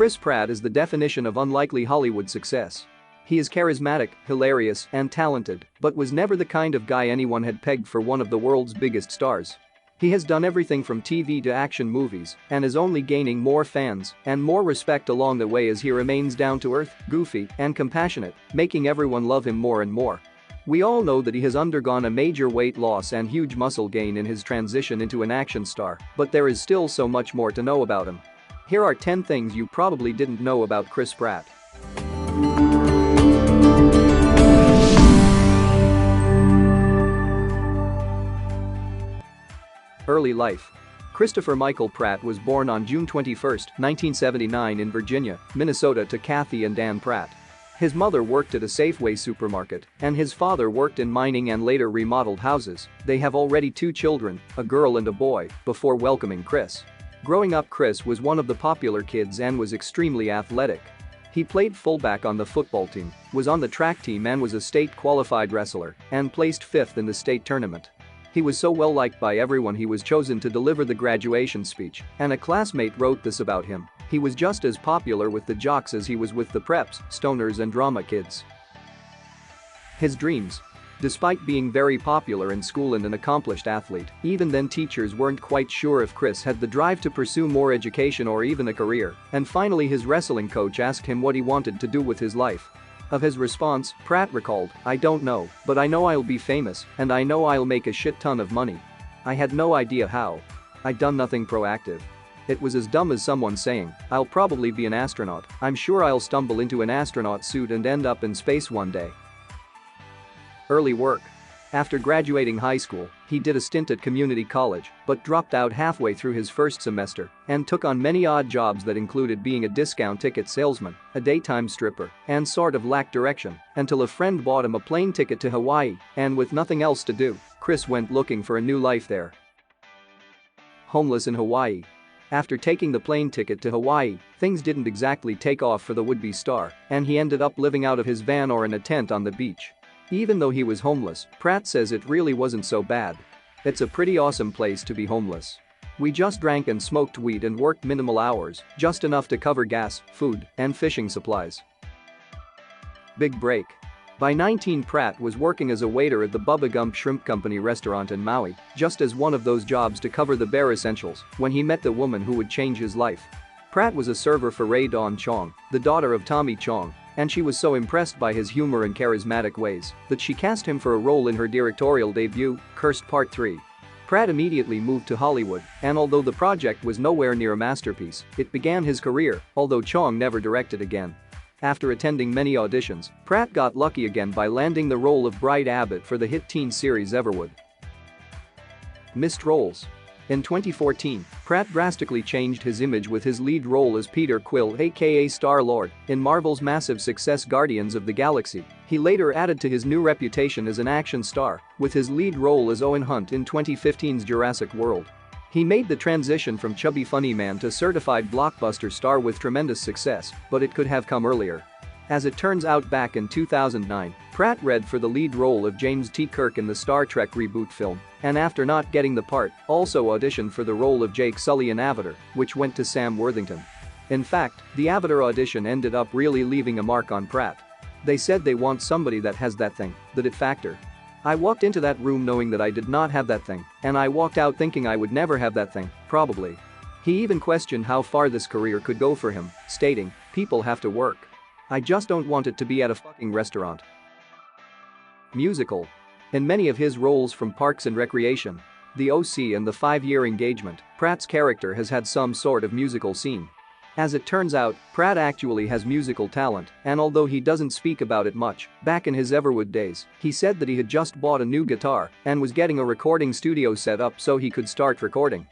Chris Pratt is the definition of unlikely Hollywood success. He is charismatic, hilarious, and talented, but was never the kind of guy anyone had pegged for one of the world's biggest stars. He has done everything from TV to action movies and is only gaining more fans and more respect along the way as he remains down-to-earth, goofy, and compassionate, making everyone love him more and more. We all know that he has undergone a major weight loss and huge muscle gain in his transition into an action star, but there is still so much more to know about him. Here are 10 things you probably didn't know about Chris Pratt. Early life. Christopher Michael Pratt was born on June 21, 1979 in Virginia, Minnesota to Kathy and Dan Pratt. His mother worked at a Safeway supermarket, and his father worked in mining and later remodeled houses. They have already 2 children, a girl and a boy, before welcoming Chris. Growing up, Chris was one of the popular kids and was extremely athletic. He played fullback on the football team, was on the track team and was a state-qualified wrestler, and placed 5th in the state tournament. He was so well liked by everyone he was chosen to deliver the graduation speech, and a classmate wrote this about him: he was just as popular with the jocks as he was with the preps, stoners and drama kids. His dreams. Despite being very popular in school and an accomplished athlete, even then teachers weren't quite sure if Chris had the drive to pursue more education or even a career, and finally his wrestling coach asked him what he wanted to do with his life. Of his response, Pratt recalled, "I don't know, but I know I'll be famous, and I know I'll make a shit ton of money. I had no idea how. I'd done nothing proactive. It was as dumb as someone saying, I'll probably be an astronaut. I'm sure I'll stumble into an astronaut suit and end up in space one day." Early work. After graduating high school, he did a stint at community college but dropped out halfway through his first semester and took on many odd jobs that included being a discount ticket salesman, a daytime stripper, and sort of lacked direction until a friend bought him a plane ticket to Hawaii, and with nothing else to do, Chris went looking for a new life there. Homeless in Hawaii. After taking the plane ticket to Hawaii, things didn't exactly take off for the would-be star, and he ended up living out of his van or in a tent on the beach. Even though he was homeless, Pratt says it really wasn't so bad. "It's a pretty awesome place to be homeless. We just drank and smoked weed and worked minimal hours, just enough to cover gas, food, and fishing supplies." Big break. By 19, Pratt was working as a waiter at the Bubba Gump Shrimp Company restaurant in Maui, just as one of those jobs to cover the bare essentials, when he met the woman who would change his life. Pratt was a server for Ray Dawn Chong, the daughter of Tommy Chong, and she was so impressed by his humor and charismatic ways that she cast him for a role in her directorial debut, Cursed Part 3. Pratt immediately moved to Hollywood, and although the project was nowhere near a masterpiece, it began his career, although Chong never directed again. After attending many auditions, Pratt got lucky again by landing the role of Bright Abbott for the hit teen series Everwood. Missed roles. In 2014, Pratt drastically changed his image with his lead role as Peter Quill aka Star-Lord in Marvel's massive success Guardians of the Galaxy. He later added to his new reputation as an action star with his lead role as Owen Hunt in 2015's Jurassic World. He made the transition from chubby funny man to certified blockbuster star with tremendous success, but it could have come earlier. As it turns out, back in 2009, Pratt read for the lead role of James T. Kirk in the Star Trek reboot film, and after not getting the part, also auditioned for the role of Jake Sully in Avatar, which went to Sam Worthington. In fact, the Avatar audition ended up really leaving a mark on Pratt. They said they want somebody that has that thing, the it factor. "I walked into that room knowing that I did not have that thing, and I walked out thinking I would never have that thing, probably." He even questioned how far this career could go for him, stating, "People have to work. I just don't want it to be at a fucking restaurant." Musical. In many of his roles from Parks and Recreation, The OC and The 5-Year Engagement, Pratt's character has had some sort of musical scene. As it turns out, Pratt actually has musical talent, and although he doesn't speak about it much, back in his Everwood days, he said that he had just bought a new guitar and was getting a recording studio set up so he could start recording.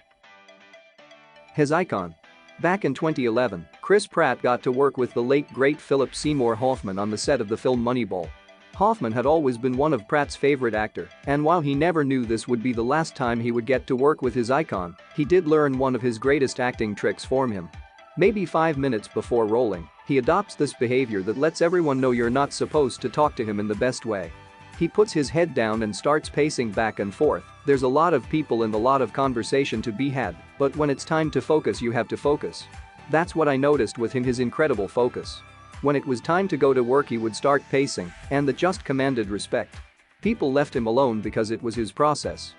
His icon. Back in 2011, Chris Pratt got to work with the late great Philip Seymour Hoffman on the set of the film Moneyball. Hoffman had always been one of Pratt's favorite actors, and while he never knew this would be the last time he would get to work with his icon, he did learn one of his greatest acting tricks from him. Maybe 5 minutes before rolling, he adopts this behavior that lets everyone know you're not supposed to talk to him in the best way. He puts his head down and starts pacing back and forth. There's a lot of people and a lot of conversation to be had, but when it's time to focus, you have to focus. That's what I noticed with him, his incredible focus. When it was time to go to work he would start pacing, and that just commanded respect. People left him alone because it was his process.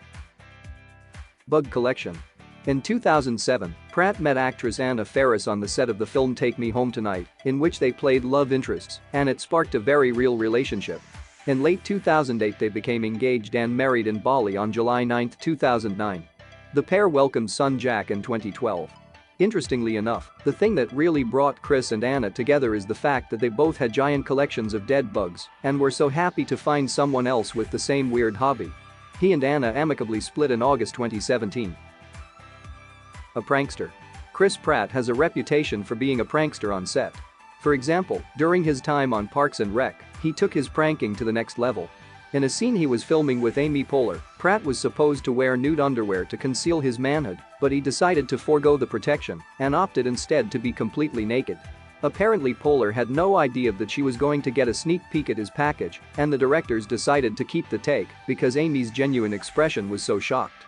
Bug collection. In 2007, Pratt met actress Anna Faris on the set of the film Take Me Home Tonight, in which they played love interests, and it sparked a very real relationship. In late 2008 they became engaged and married in Bali on July 9, 2009. The pair welcomed son Jack in 2012. Interestingly enough, the thing that really brought Chris and Anna together is the fact that they both had giant collections of dead bugs and were so happy to find someone else with the same weird hobby. He and Anna amicably split in August 2017. A prankster. Chris Pratt has a reputation for being a prankster on set. For example, during his time on Parks and Rec, he took his pranking to the next level. In a scene he was filming with Amy Poehler, Pratt was supposed to wear nude underwear to conceal his manhood, but he decided to forego the protection and opted instead to be completely naked. Apparently Poehler had no idea that she was going to get a sneak peek at his package, and the directors decided to keep the take because Amy's genuine expression was so shocked.